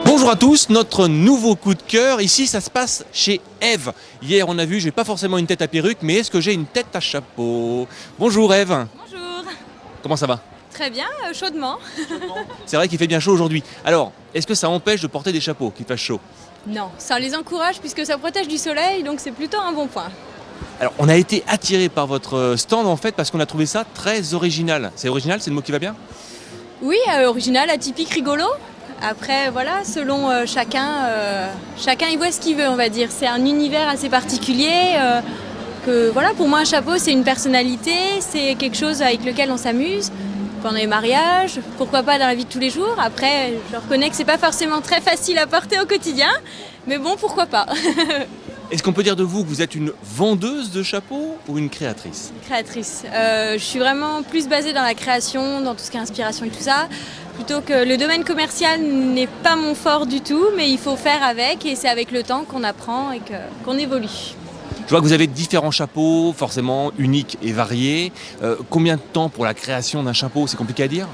Bonjour à tous, notre nouveau coup de cœur, ici ça se passe chez Ève. Hier on a vu, j'ai pas forcément une tête à perruque, mais est-ce que j'ai une tête à chapeau? Bonjour Ève. Bonjour. Comment ça va? Très bien, chaudement. C'est vrai qu'il fait bien chaud aujourd'hui. Alors, est-ce que ça empêche de porter des chapeaux qu'il fasse chaud? Non, ça les encourage puisque ça protège du soleil, donc c'est plutôt un bon point. Alors, on a été attiré par votre stand en fait parce qu'on a trouvé ça très original. C'est original, c'est le mot qui va bien? Oui, original, atypique, rigolo. Après, voilà, selon chacun y voit ce qu'il veut, on va dire. C'est un univers assez particulier. Que voilà, pour moi, un chapeau, c'est une personnalité, c'est quelque chose avec lequel on s'amuse. Pendant les mariages, pourquoi pas dans la vie de tous les jours. Après, je reconnais que c'est pas forcément très facile à porter au quotidien, mais bon, pourquoi pas. Est-ce qu'on peut dire de vous que vous êtes une vendeuse de chapeaux ou une créatrice? Créatrice. Je suis vraiment plus basée dans la création, dans tout ce qui est inspiration et tout ça, plutôt que le domaine commercial n'est pas mon fort du tout, mais il faut faire avec et c'est avec le temps qu'on apprend et qu'on évolue. Je vois que vous avez différents chapeaux, forcément uniques et variés. Combien de temps pour la création d'un chapeau? C'est compliqué à dire?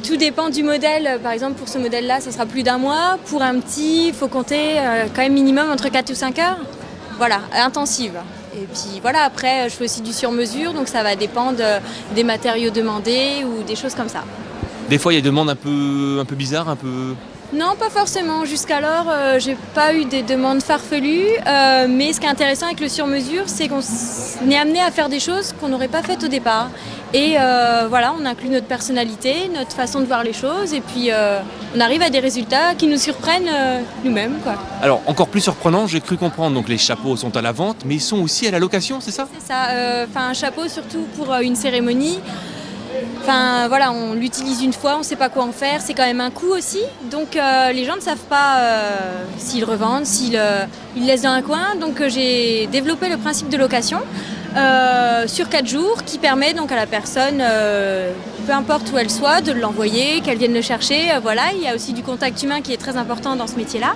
Tout dépend du modèle. Par exemple, pour ce modèle-là, ça sera plus d'un mois. Pour un petit, il faut compter quand même minimum entre 4 ou 5 heures. Voilà, intensive. Et puis voilà, après, je fais aussi du sur-mesure, donc ça va dépendre des matériaux demandés ou des choses comme ça. Des fois, il y a des demandes un peu bizarres, un peu... Non, pas forcément. Jusqu'alors, j'ai pas eu des demandes farfelues. Mais ce qui est intéressant avec le sur-mesure, c'est qu'on est amené à faire des choses qu'on n'aurait pas faites au départ. Et voilà, on inclut notre personnalité, notre façon de voir les choses. Et puis, on arrive à des résultats qui nous surprennent nous-mêmes, quoi. Alors, encore plus surprenant, j'ai cru comprendre, donc les chapeaux sont à la vente, mais ils sont aussi à la location, c'est ça? C'est ça. Un chapeau, surtout pour une cérémonie. Enfin voilà, on l'utilise une fois, on ne sait pas quoi en faire, c'est quand même un coût aussi. Donc les gens ne savent pas s'ils revendent, s'ils le laissent dans un coin. Donc j'ai développé le principe de location sur 4 jours qui permet donc à la personne, peu importe où elle soit, de l'envoyer, qu'elle vienne le chercher. Voilà, il y a aussi du contact humain qui est très important dans ce métier-là.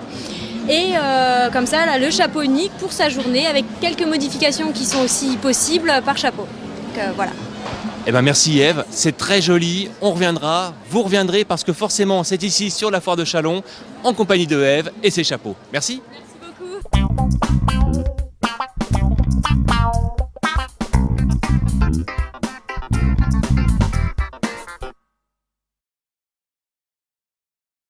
Et comme ça, là, le chapeau unique pour sa journée avec quelques modifications qui sont aussi possibles par chapeau. Donc voilà. Eh ben merci Ève, c'est très joli, on reviendra, vous reviendrez parce que forcément c'est ici sur la foire de Châlons en compagnie de Ève et ses chapeaux. Merci. Merci beaucoup.